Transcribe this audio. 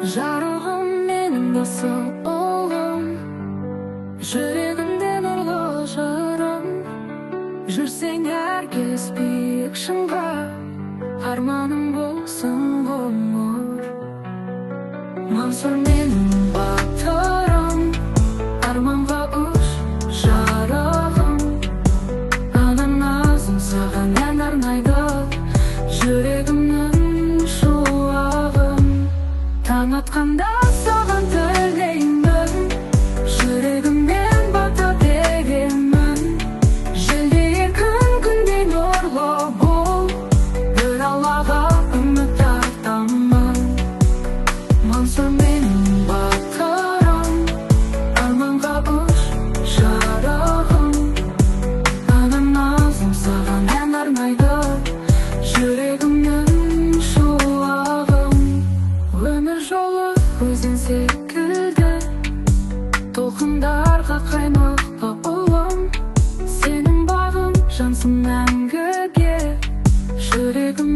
Жарығым менің асыл ұлым, жүрегімде нұрлы жырым. Жүрсең әркез биік шыңға, арманым болсын ғұмыр. Мансұр менің батырым, арманға ұш жарығым. Ана назым саған ән арнайды, жүрегімнің шуағын. Таң атқанда саған тілеймін, жүрегіммен бата беремін. Желдей күн күндей нұрлы бол, бір Аллаға үміт артамын. Мансұр менің батырым, арманға ұш жарығым. Ана назым саған ән арнайды, жүрегімнің шуағын. Өмір жолы өзен секілді, толқындарға қаймықты ұлым. Сенің бағың жансың мәңгіге, жүрегім